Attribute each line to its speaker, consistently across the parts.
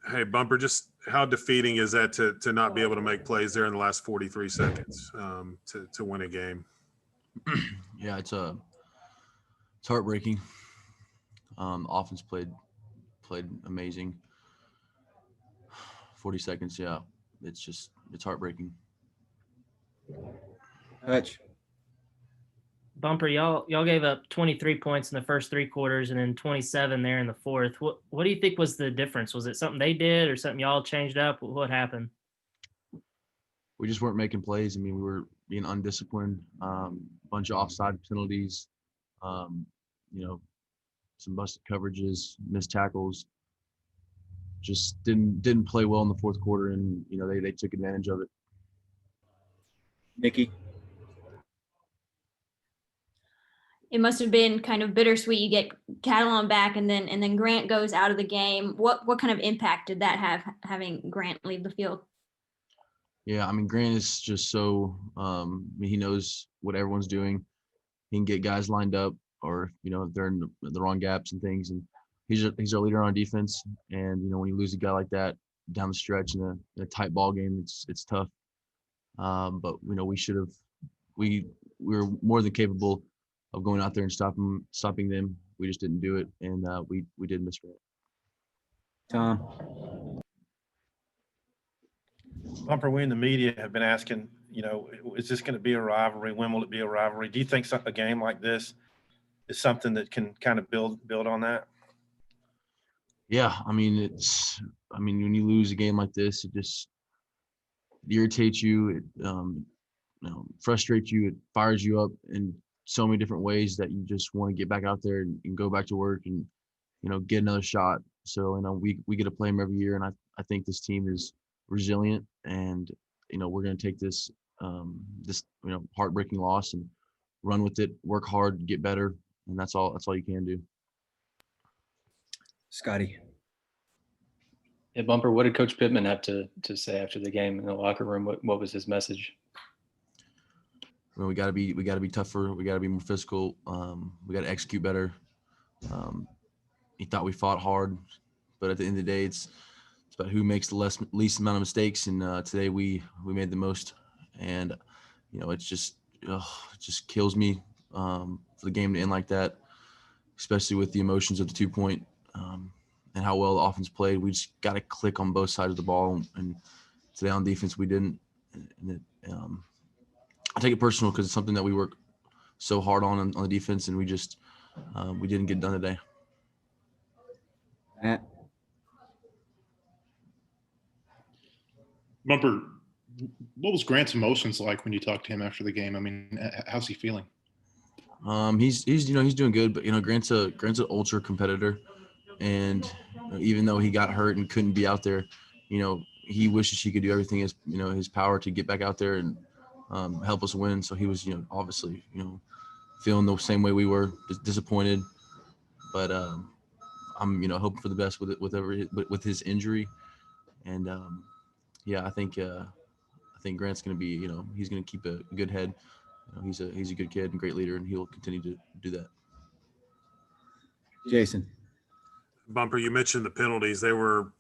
Speaker 1: Hey, Bumper, just how defeating is that to not be able to make plays there in the last 43 seconds to win a game?
Speaker 2: Yeah, it's heartbreaking. Offense played amazing. 40 seconds, yeah. It's heartbreaking.
Speaker 3: Hutch.
Speaker 4: Bumper, y'all gave up 23 points in the first three quarters and then 27 there in the fourth. What do you think was the difference? Was it something they did or something y'all changed up? What happened?
Speaker 2: We just weren't making plays. I mean, we were being undisciplined. Bunch of offside penalties. Um, you know, some busted coverages, missed tackles. Just didn't play well in the fourth quarter, and they took advantage of it.
Speaker 3: Nikki.
Speaker 5: It must have been kind of bittersweet. You get Catalan back, and then Grant goes out of the game. What kind of impact did that have, having Grant leave the field?
Speaker 2: Yeah, I mean, Grant is just so he knows what everyone's doing. He can get guys lined up, or if they're in the wrong gaps and things. And he's our leader on defense. And when you lose a guy like that down the stretch in a tight ball game, it's tough. But we were more than capable of going out there and stopping them. We just didn't do it, and we did miss Grant.
Speaker 3: Tom.
Speaker 6: Bumper, we in the media have been asking, is this going to be a rivalry? When will it be a rivalry? Do you think a game like this is something that can kind of build on that?
Speaker 2: Yeah, I mean, when you lose a game like this, it just irritates you. It frustrates you. It fires you up in so many different ways that you just want to get back out there and go back to work and get another shot. So we get to play them every year, and I think this team is resilient, and we're going to take this heartbreaking loss and run with it, work hard, get better, and that's all you can do.
Speaker 3: Scotty.
Speaker 7: Yeah, Bumper, what did Coach Pittman have to say after the game in the locker room? What was his message?
Speaker 2: We got to be tougher. We got to be more physical. We got to execute better. He thought we fought hard, but at the end of the day, it's about who makes the least amount of mistakes. And today we made the most. And it just kills me for the game to end like that, especially with the emotions of the 2-point and how well the offense played. We just got to click on both sides of the ball. And today on defense, we didn't. And I take it personal because it's something that we work so hard on the defense, and we didn't get done today.
Speaker 3: Matt.
Speaker 8: Bumper, what was Grant's emotions like when you talked to him after the game? I mean, how's he feeling?
Speaker 2: He's doing good, but Grant's an ultra competitor, and even though he got hurt and couldn't be out there, he wishes he could do everything his power to get back out there and help us win. So he was obviously feeling the same way we were, disappointed, but I'm hoping for the best with his injury, and yeah, I think Grant's going to be he's going to keep a good head. He's a good kid and great leader, and he'll continue to do that.
Speaker 3: Jason.
Speaker 1: Bumper, you mentioned the penalties. They were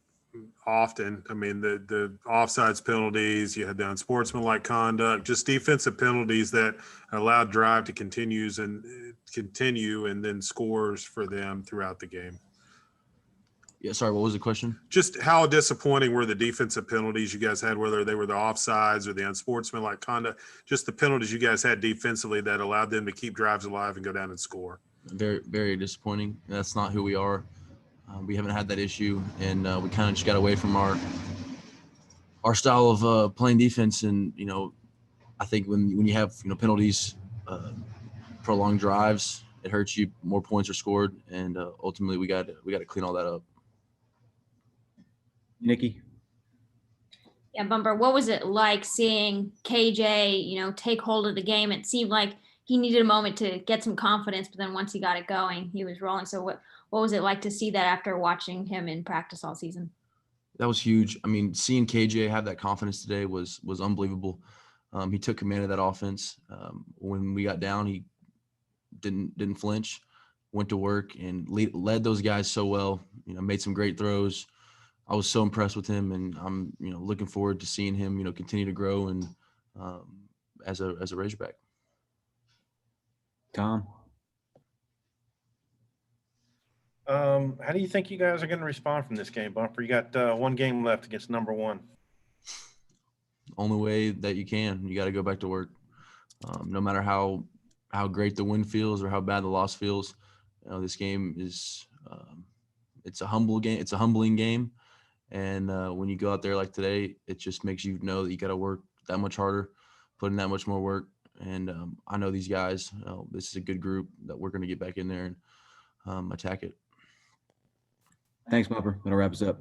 Speaker 1: often, the offsides penalties, you had the unsportsmanlike conduct, just defensive penalties that allowed drive to continue and then scores for them throughout the game.
Speaker 2: Yeah, sorry, what was the question?
Speaker 1: Just how disappointing were the defensive penalties you guys had, whether they were the offsides or the unsportsmanlike conduct, just the penalties you guys had defensively that allowed them to keep drives alive and go down and score?
Speaker 2: Very, very disappointing. That's not who we are. We haven't had that issue, and we kind of just got away from our style of playing defense. And I think when you have penalties, prolonged drives, it hurts you. More points are scored, and ultimately we got to clean all that up.
Speaker 3: Nikki.
Speaker 5: Yeah, Bumper, what was it like seeing KJ, take hold of the game? It seemed like he needed a moment to get some confidence, but then once he got it going, he was rolling. So what was it like to see that after watching him in practice all season?
Speaker 2: That was huge. I mean, seeing KJ have that confidence today was unbelievable. He took command of that offense. When we got down, he didn't flinch, went to work and led those guys so well. Made some great throws. I was so impressed with him, and I'm looking forward to seeing him continue to grow and as a Razorback.
Speaker 3: Tom?
Speaker 6: How do you think you guys are going to respond from this game, Bumper? You got one game left against number one.
Speaker 2: Only way that you can. You got to go back to work. No matter how great the win feels or how bad the loss feels, this game is it's a humble game. It's a humbling game, and when you go out there like today, it just makes you know that you got to work that much harder, put in that much more work. And I know these guys. This is a good group that we're going to get back in there and attack it.
Speaker 3: Thanks, Bumper. That'll wrap us up.